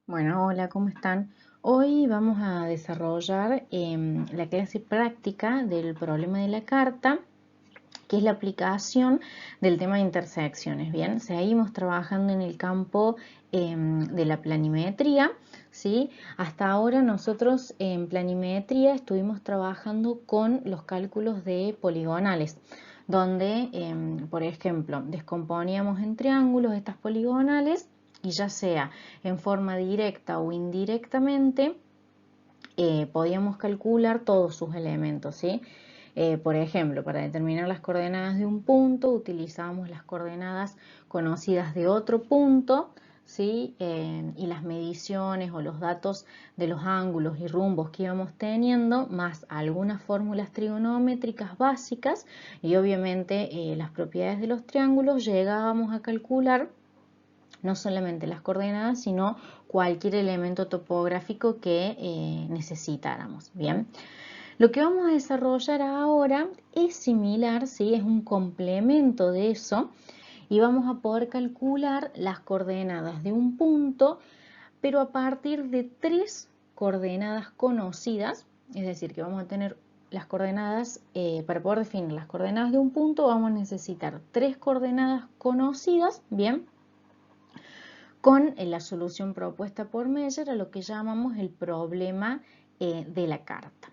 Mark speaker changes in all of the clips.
Speaker 1: Bueno, hola, ¿cómo están? Hoy vamos a desarrollar la clase práctica del problema de la carta, que es la aplicación del tema de intersecciones. Bien, seguimos trabajando en el campo de la planimetría, ¿sí? Hasta ahora nosotros en planimetría estuvimos trabajando con los cálculos de poligonales, donde, por ejemplo, descomponíamos en triángulos estas poligonales y ya sea en forma directa o indirectamente, podíamos calcular todos sus elementos, ¿sí? Por ejemplo, para determinar las coordenadas de un punto, utilizábamos las coordenadas conocidas de otro punto, ¿sí? Y las mediciones o los datos de los ángulos y rumbos que íbamos teniendo, más algunas fórmulas trigonométricas básicas y obviamente las propiedades de los triángulos, llegábamos a calcular no solamente las coordenadas, sino cualquier elemento topográfico que necesitáramos. Bien, lo que vamos a desarrollar ahora es similar, ¿sí? Es un complemento de eso y vamos a poder calcular las coordenadas de un punto, pero a partir de tres coordenadas conocidas, es decir, que vamos a tener las coordenadas, para poder definir las coordenadas de un punto, vamos a necesitar tres coordenadas conocidas, bien, con la solución propuesta por Meyer a lo que llamamos el problema de la carta.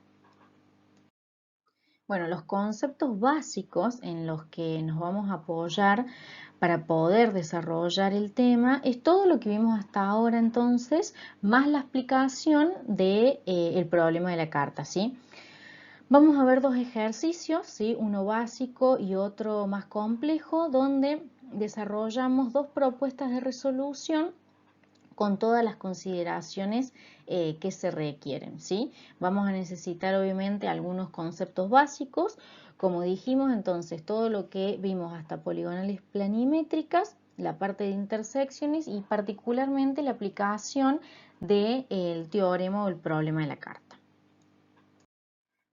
Speaker 1: Bueno, los conceptos básicos en los que nos vamos a apoyar para poder desarrollar el tema es todo lo que vimos hasta ahora entonces, más la explicación de, el problema de la carta, ¿sí? Vamos a ver dos ejercicios, ¿sí? Uno básico y otro más complejo, donde desarrollamos dos propuestas de resolución con todas las consideraciones que se requieren, ¿sí? Vamos a necesitar obviamente algunos conceptos básicos, como dijimos, entonces todo lo que vimos hasta poligonales planimétricas, la parte de intersecciones y particularmente la aplicación del teorema o el problema de la carta.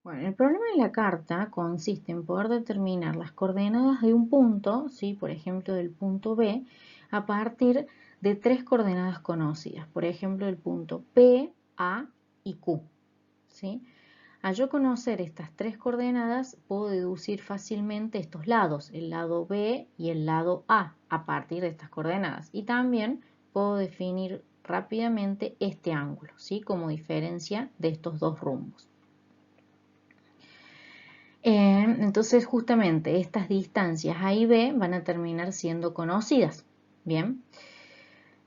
Speaker 1: Bueno, el problema de la carta consiste en poder determinar las coordenadas de un punto, ¿sí? Por ejemplo, del punto B, a partir de tres coordenadas conocidas, por ejemplo, el punto P, A y Q, ¿sí? Al yo conocer estas tres coordenadas, puedo deducir fácilmente estos lados, el lado B y el lado A partir de estas coordenadas. Y también puedo definir rápidamente este ángulo, ¿sí? Como diferencia de estos dos rumbos. Entonces justamente estas distancias A y B van a terminar siendo conocidas. Bien,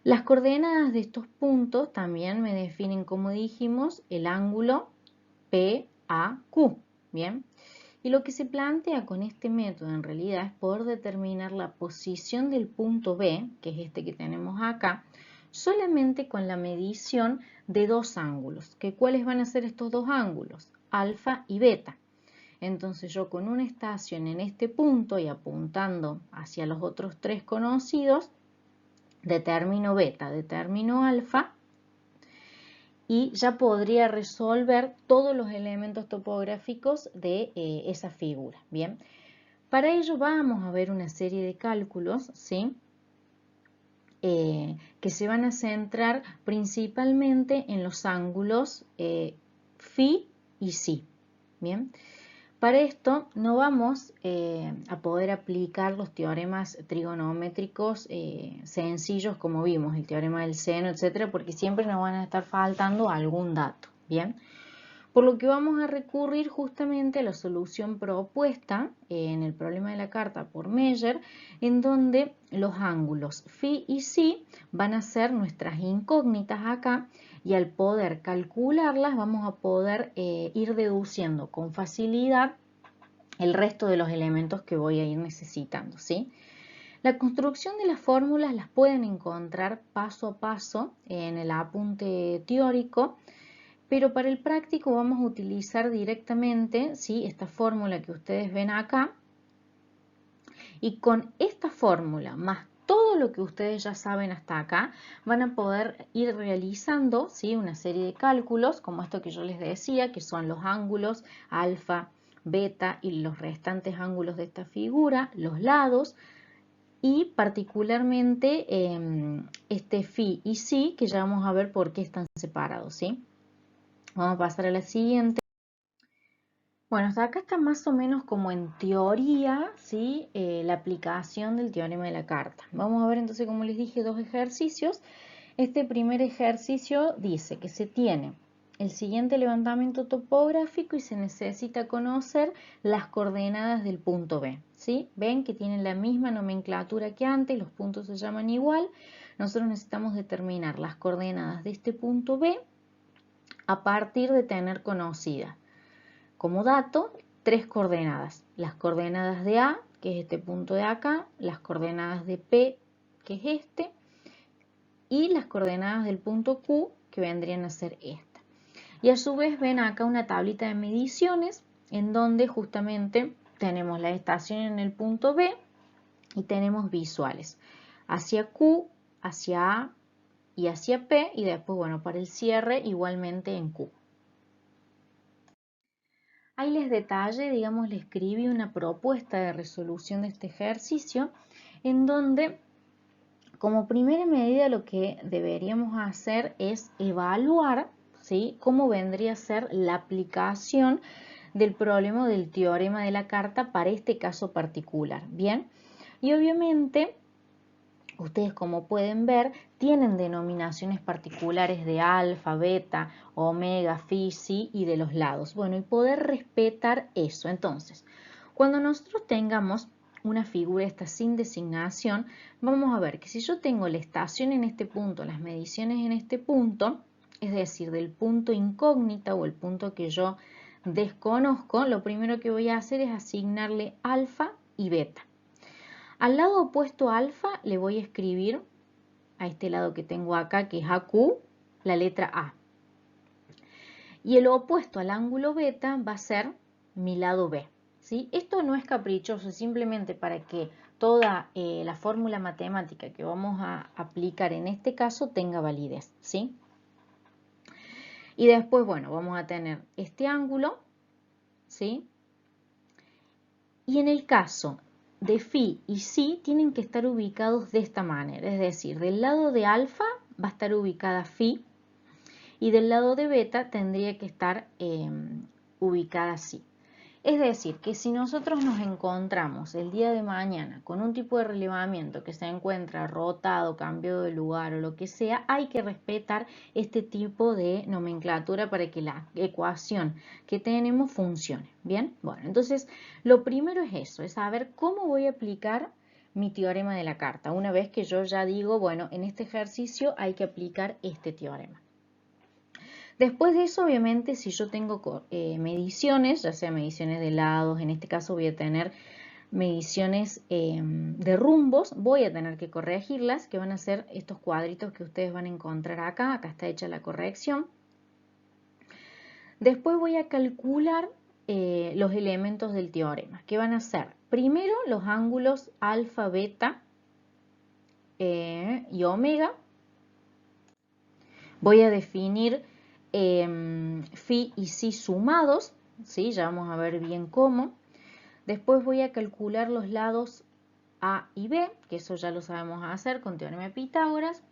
Speaker 1: las coordenadas de estos puntos también me definen, como dijimos, el ángulo PAQ. Bien, y lo que se plantea con este método en realidad es poder determinar la posición del punto B, que es este que tenemos acá, solamente con la medición de dos ángulos. ¿Cuáles van a ser estos dos ángulos? Alfa y beta. Entonces yo con una estación en este punto y apuntando hacia los otros tres conocidos, determino beta, determino alfa y ya podría resolver todos los elementos topográficos de esa figura. Bien, para ello vamos a ver una serie de cálculos, ¿sí? Que se van a centrar principalmente en los ángulos Φ y Ψ. Bien. Para esto no vamos a poder aplicar los teoremas trigonométricos sencillos como vimos, el teorema del seno, etcétera, porque siempre nos van a estar faltando algún dato, ¿bien? Por lo que vamos a recurrir justamente a la solución propuesta en el problema de la carta por Meyer, en donde los ángulos Φ y Ψ van a ser nuestras incógnitas acá y al poder calcularlas vamos a poder ir deduciendo con facilidad el resto de los elementos que voy a ir necesitando, ¿sí? La construcción de las fórmulas las pueden encontrar paso a paso en el apunte teórico, pero para el práctico vamos a utilizar directamente, ¿sí? Esta fórmula que ustedes ven acá, y con esta fórmula más todo lo que ustedes ya saben hasta acá, van a poder ir realizando, ¿sí? Una serie de cálculos, como esto que yo les decía, que son los ángulos alfa, beta y los restantes ángulos de esta figura, los lados, y particularmente este phi y psi, que ya vamos a ver por qué están separados, ¿sí? Vamos a pasar a la siguiente. Bueno, hasta acá está más o menos como en teoría, ¿sí? La aplicación del teorema de la carta. Vamos a ver entonces, como les dije, dos ejercicios. Este primer ejercicio dice que se tiene el siguiente levantamiento topográfico y se necesita conocer las coordenadas del punto B, ¿sí? Ven que tienen la misma nomenclatura que antes, los puntos se llaman igual. Nosotros necesitamos determinar las coordenadas de este punto B a partir de tener conocidas como dato 3 coordenadas. Las coordenadas de A, que es este punto de acá, las coordenadas de P, que es este, y las coordenadas del punto Q, que vendrían a ser esta. Y a su vez ven acá una tablita de mediciones en donde justamente tenemos la estación en el punto B y tenemos visuales hacia Q, hacia A y hacia P, y después, bueno, para el cierre igualmente en Q. Ahí les detallé, digamos, le escribí una propuesta de resolución de este ejercicio en donde como primera medida lo que deberíamos hacer es evaluar, ¿sí?, cómo vendría a ser la aplicación del problema del teorema de la carta para este caso particular. Bien, y obviamente ustedes, como pueden ver, tienen denominaciones particulares de alfa, beta, omega, phi, psi y de los lados. Bueno, y poder respetar eso. Entonces, cuando nosotros tengamos una figura esta sin designación, vamos a ver que si yo tengo la estación en este punto, las mediciones en este punto, es decir, del punto incógnita o el punto que yo desconozco, lo primero que voy a hacer es asignarle alfa y beta. Al lado opuesto a alfa le voy a escribir, a este lado que tengo acá, que es AQ, la letra A. Y el opuesto al ángulo beta va a ser mi lado B, ¿sí? Esto no es caprichoso, es simplemente para que toda la fórmula matemática que vamos a aplicar en este caso tenga validez, ¿sí? Y después, bueno, vamos a tener este ángulo, ¿sí? Y en el caso de phi y psi tienen que estar ubicados de esta manera, es decir, del lado de alfa va a estar ubicada phi y del lado de beta tendría que estar ubicada psi. Es decir, que si nosotros nos encontramos el día de mañana con un tipo de relevamiento que se encuentra rotado, cambiado de lugar o lo que sea, hay que respetar este tipo de nomenclatura para que la ecuación que tenemos funcione. ¿Bien? Bueno, entonces lo primero es eso, es saber cómo voy a aplicar mi teorema de la carta. Una vez que yo ya digo, bueno, en este ejercicio hay que aplicar este teorema. Después de eso, obviamente, si yo tengo mediciones, ya sea mediciones de lados, en este caso voy a tener mediciones de rumbos, voy a tener que corregirlas, que van a ser estos cuadritos que ustedes van a encontrar acá. Acá está hecha la corrección. Después voy a calcular los elementos del teorema, que van a ser primero los ángulos alfa, beta y omega. Voy a definir phi y psi sumados, ¿sí? Ya vamos a ver bien cómo. Después voy a calcular los lados A y B, que eso ya lo sabemos hacer con teorema de Pitágoras.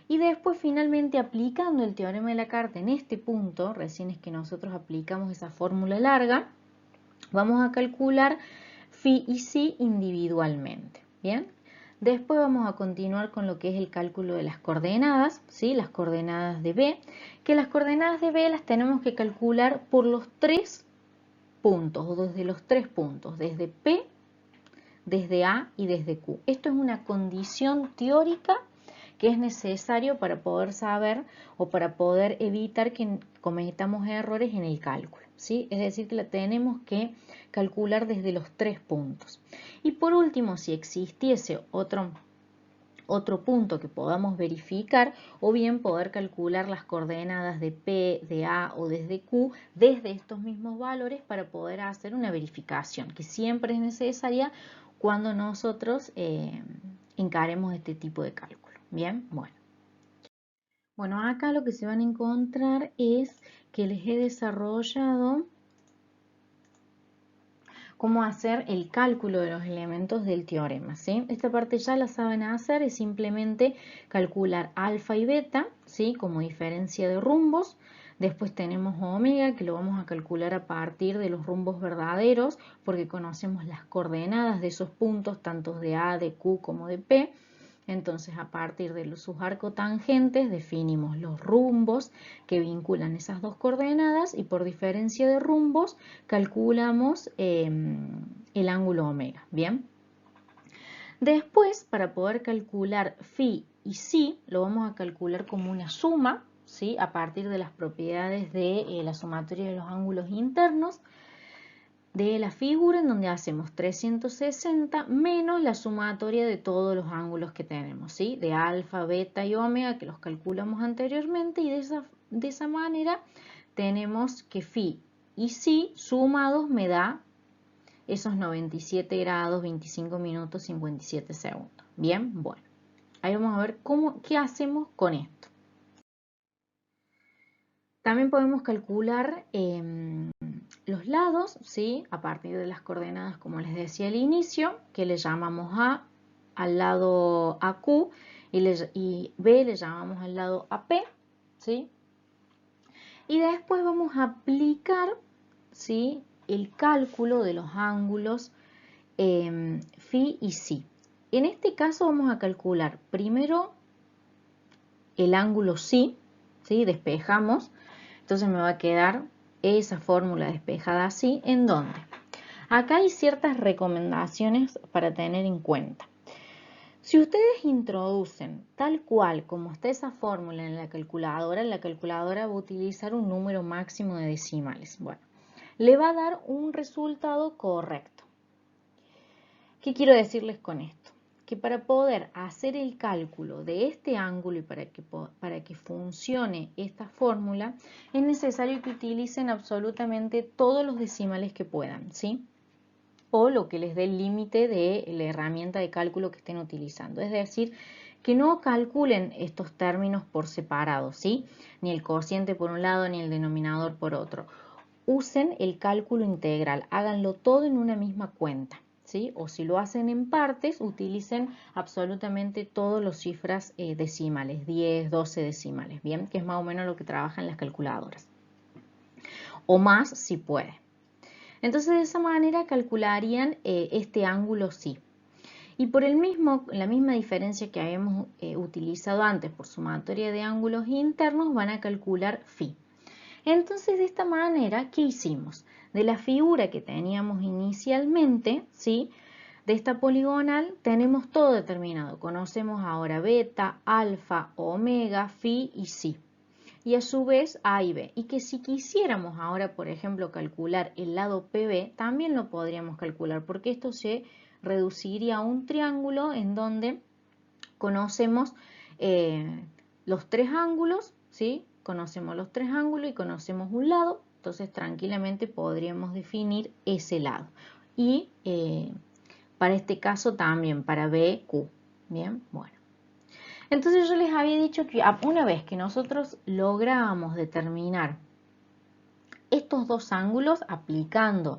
Speaker 1: Y después, finalmente, aplicando el teorema de la carta en este punto, recién es que nosotros aplicamos esa fórmula larga, vamos a calcular phi y psi individualmente. ¿Bien? Después vamos a continuar con lo que es el cálculo de las coordenadas, ¿sí? Las coordenadas de B, que las coordenadas de B las tenemos que calcular por los 3 puntos, o desde los 3 puntos, desde P, desde A y desde Q. Esto es una condición teórica que es necesario para poder saber o para poder evitar que cometamos errores en el cálculo, ¿sí? Es decir, que la tenemos que calcular desde los 3 puntos. Y por último, si existiese otro punto que podamos verificar, o bien poder calcular las coordenadas de P, de A o desde Q desde estos mismos valores para poder hacer una verificación, que siempre es necesaria cuando nosotros encaremos este tipo de cálculo. Bien, bueno, acá lo que se van a encontrar es que les he desarrollado cómo hacer el cálculo de los elementos del teorema, ¿sí? Esta parte ya la saben hacer, es simplemente calcular alfa y beta, ¿sí? Como diferencia de rumbos. Después tenemos omega, que lo vamos a calcular a partir de los rumbos verdaderos, porque conocemos las coordenadas de esos puntos, tanto de A, de Q como de P. Entonces, a partir de sus arcotangentes definimos los rumbos que vinculan esas dos coordenadas y por diferencia de rumbos calculamos el ángulo omega. Bien. Después, para poder calcular phi y psi, lo vamos a calcular como una suma, ¿sí? A partir de las propiedades de la sumatoria de los ángulos internos de la figura, en donde hacemos 360 menos la sumatoria de todos los ángulos que tenemos, ¿sí? De alfa, beta y omega, que los calculamos anteriormente, y de esa manera tenemos que phi y psi sumados me da esos 97 grados, 25 minutos, 57 segundos. Bien, bueno, ahí vamos a ver qué hacemos con esto. También podemos calcular los lados, ¿sí? A partir de las coordenadas, como les decía al inicio, que le llamamos A al lado AQ y B le llamamos al lado AP, ¿sí? Y después vamos a aplicar, ¿sí? El cálculo de los ángulos phi y psi. En este caso vamos a calcular primero el ángulo psi, ¿sí? Despejamos, entonces me va a quedar esa fórmula despejada así, ¿en dónde? Acá hay ciertas recomendaciones para tener en cuenta. Si ustedes introducen tal cual como está esa fórmula en la calculadora va a utilizar un número máximo de decimales. Bueno, le va a dar un resultado correcto. ¿Qué quiero decirles con esto? Que para poder hacer el cálculo de este ángulo y para que funcione esta fórmula, es necesario que utilicen absolutamente todos los decimales que puedan, ¿sí? O lo que les dé el límite de la herramienta de cálculo que estén utilizando. Es decir, que no calculen estos términos por separado, ¿sí? Ni el cociente por un lado, ni el denominador por otro. Usen el cálculo integral, háganlo todo en una misma cuenta, ¿sí? O si lo hacen en partes, utilicen absolutamente todas las cifras decimales, 10, 12 decimales, ¿bien? Que es más o menos lo que trabajan las calculadoras. O más si pueden. Entonces de esa manera calcularían este ángulo psi. Y por la misma diferencia que habíamos utilizado antes por sumatoria de ángulos internos, van a calcular phi. Entonces de esta manera, ¿qué hicimos? De la figura que teníamos inicialmente, ¿sí? De esta poligonal tenemos todo determinado. Conocemos ahora beta, alfa, omega, phi y psi. Y a su vez A y B. Y que si quisiéramos ahora, por ejemplo, calcular el lado PB, también lo podríamos calcular, porque esto se reduciría a un triángulo en donde conocemos los tres ángulos, ¿sí? Conocemos los tres ángulos y conocemos un lado, entonces tranquilamente podríamos definir ese lado. Y para este caso también, para BQ. Bien, bueno. Entonces yo les había dicho que una vez que nosotros logramos determinar estos dos ángulos aplicando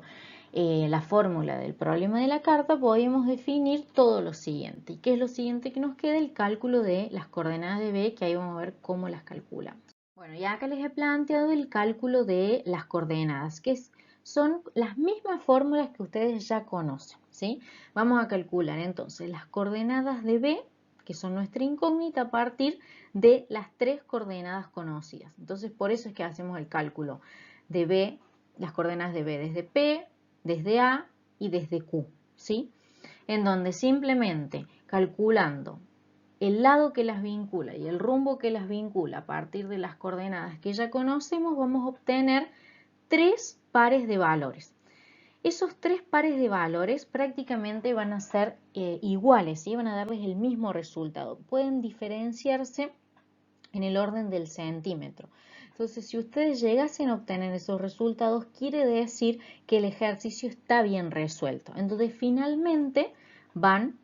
Speaker 1: la fórmula del problema de la carta, podemos definir todo lo siguiente. ¿Y qué es lo siguiente que nos queda? El cálculo de las coordenadas de B, que ahí vamos a ver cómo las calculamos. Bueno, ya acá les he planteado el cálculo de las coordenadas, que son las mismas fórmulas que ustedes ya conocen, ¿sí? Vamos a calcular entonces las coordenadas de B, que son nuestra incógnita, a partir de las tres coordenadas conocidas. Entonces, por eso es que hacemos el cálculo de B, las coordenadas de B desde P, desde A y desde Q, ¿sí? En donde simplemente calculando el lado que las vincula y el rumbo que las vincula a partir de las coordenadas que ya conocemos, vamos a obtener tres pares de valores. Esos tres pares de valores prácticamente van a ser iguales, ¿sí? Van a darles el mismo resultado. Pueden diferenciarse en el orden del centímetro. Entonces, si ustedes llegasen a obtener esos resultados, quiere decir que el ejercicio está bien resuelto. Entonces, finalmente van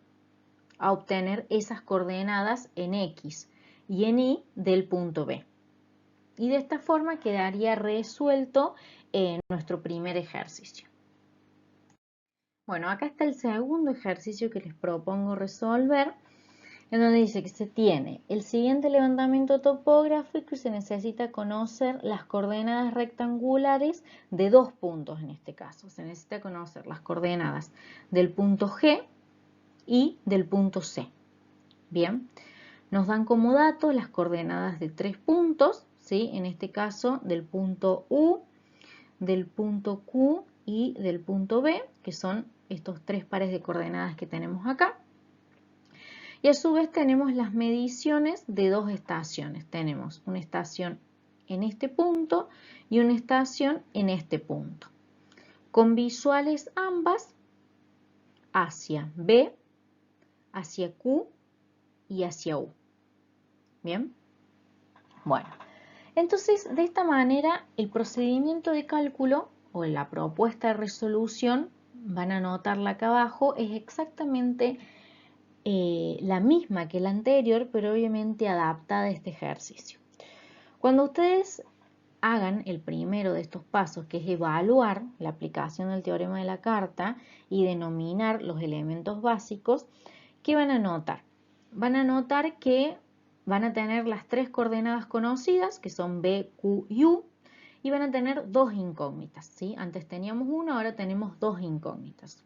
Speaker 1: a obtener esas coordenadas en X y en Y del punto B. Y de esta forma quedaría resuelto nuestro primer ejercicio. Bueno, acá está el segundo ejercicio que les propongo resolver, en donde dice que se tiene el siguiente levantamiento topográfico y se necesita conocer las coordenadas rectangulares de dos puntos en este caso. Se necesita conocer las coordenadas del punto G y del punto C. Bien, nos dan como datos las coordenadas de tres puntos, ¿sí? En este caso del punto U, del punto Q y del punto B, que son estos tres pares de coordenadas que tenemos acá. Y a su vez tenemos las mediciones de dos estaciones. Tenemos una estación en este punto y una estación en este punto, con visuales ambas hacia B, hacia Q y hacia U. Bien, bueno, entonces de esta manera el procedimiento de cálculo o la propuesta de resolución, van a anotarla acá abajo, es exactamente la misma que la anterior, pero obviamente adaptada a este ejercicio. Cuando ustedes hagan el primero de estos pasos, que es evaluar la aplicación del teorema de la carta y denominar los elementos básicos, ¿qué van a notar? Van a notar que van a tener las tres coordenadas conocidas, que son B, Q y U, y van a tener dos incógnitas, ¿sí? Antes teníamos una, ahora tenemos dos incógnitas.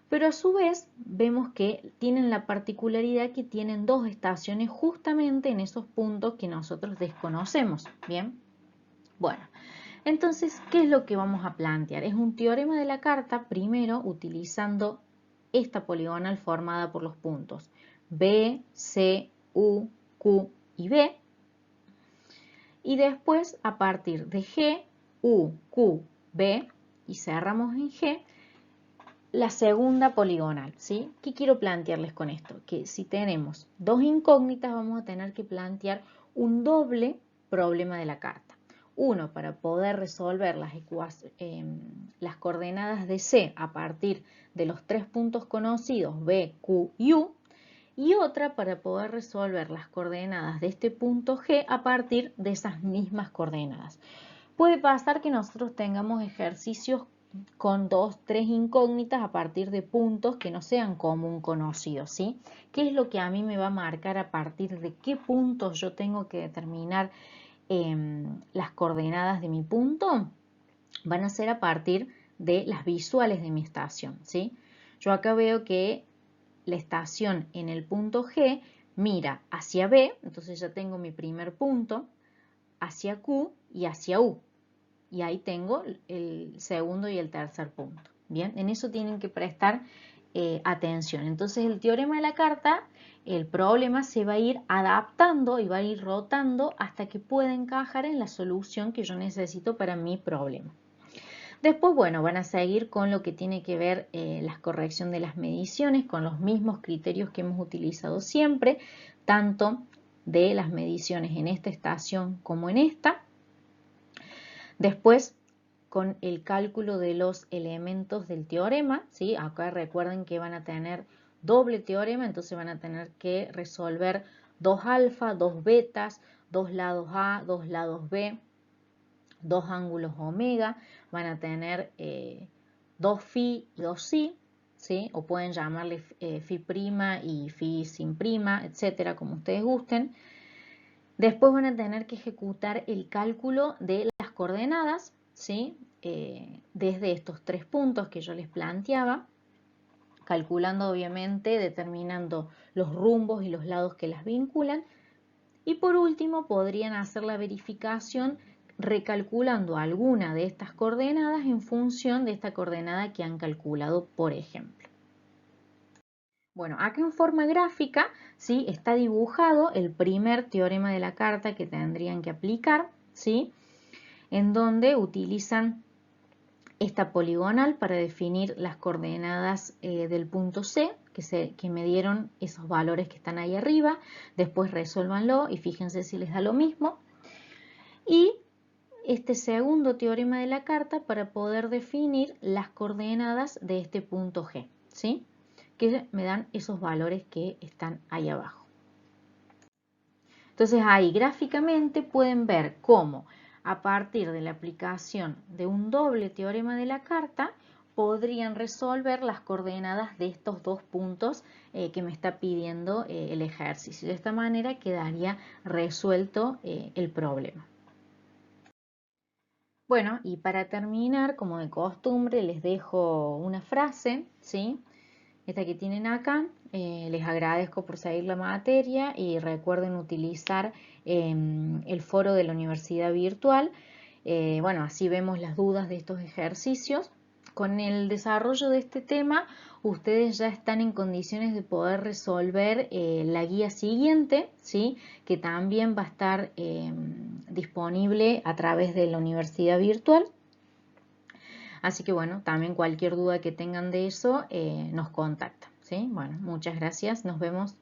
Speaker 1: Pero a su vez vemos que tienen la particularidad que tienen dos estaciones justamente en esos puntos que nosotros desconocemos, ¿bien? Bueno, entonces, ¿qué es lo que vamos a plantear? Es un teorema de la carta, primero utilizando esta poligonal formada por los puntos B, C, U, Q y B. Y después, a partir de G, U, Q, B, y cerramos en G, la segunda poligonal, ¿sí? ¿Qué quiero plantearles con esto? Que si tenemos dos incógnitas, vamos a tener que plantear un doble problema de la carta. Uno, para poder resolver las coordenadas de C a partir de los tres puntos conocidos B, Q y U, y otra para poder resolver las coordenadas de este punto G a partir de esas mismas coordenadas. Puede pasar que nosotros tengamos ejercicios con dos, tres incógnitas a partir de puntos que no sean común conocidos, ¿sí? ¿Qué es lo que a mí me va a marcar a partir de qué puntos yo tengo que determinar las coordenadas de mi punto? Van a ser a partir de las visuales de mi estación, ¿sí? Yo acá veo que la estación en el punto G mira hacia B, entonces ya tengo mi primer punto, hacia Q y hacia U. Y ahí tengo el segundo y el tercer punto. Bien, en eso tienen que prestar atención. Entonces el teorema de la carta, el problema se va a ir adaptando y va a ir rotando hasta que pueda encajar en la solución que yo necesito para mi problema. Después, bueno, van a seguir con lo que tiene que ver la corrección de las mediciones, con los mismos criterios que hemos utilizado siempre, tanto de las mediciones en esta estación como en esta. Después, con el cálculo de los elementos del teorema, ¿sí? Acá recuerden que van a tener doble teorema, entonces van a tener que resolver dos alfa, dos betas, dos lados A, dos lados B, dos ángulos omega, van a tener dos phi y dos psi, ¿sí? O pueden llamarle phi prima y phi sin prima, etcétera, como ustedes gusten. Después van a tener que ejecutar el cálculo de las coordenadas, ¿sí? Desde estos tres puntos que yo les planteaba, calculando obviamente, determinando los rumbos y los lados que las vinculan. Y por último podrían hacer la verificación recalculando alguna de estas coordenadas en función de esta coordenada que han calculado, por ejemplo. Bueno, acá en forma gráfica, ¿sí? Está dibujado el primer teorema de la carta que tendrían que aplicar, ¿sí? En donde utilizan esta poligonal para definir las coordenadas del punto C, que me dieron esos valores que están ahí arriba. Después resuélvanlo y fíjense si les da lo mismo. Y este segundo teorema de la carta para poder definir las coordenadas de este punto G, ¿sí? Que me dan esos valores que están ahí abajo. Entonces ahí gráficamente pueden ver cómo a partir de la aplicación de un doble teorema de la carta podrían resolver las coordenadas de estos dos puntos que me está pidiendo el ejercicio. De esta manera quedaría resuelto el problema. Bueno, y para terminar, como de costumbre, les dejo una frase, ¿sí? Esta que tienen acá. Les agradezco por seguir la materia y recuerden utilizar el foro de la universidad virtual. Bueno, así vemos las dudas de estos ejercicios. Con el desarrollo de este tema, ustedes ya están en condiciones de poder resolver la guía siguiente, ¿sí? Que también va a estar disponible a través de la universidad virtual. Así que bueno, también cualquier duda que tengan de eso nos contactan, ¿sí? Bueno, muchas gracias, nos vemos.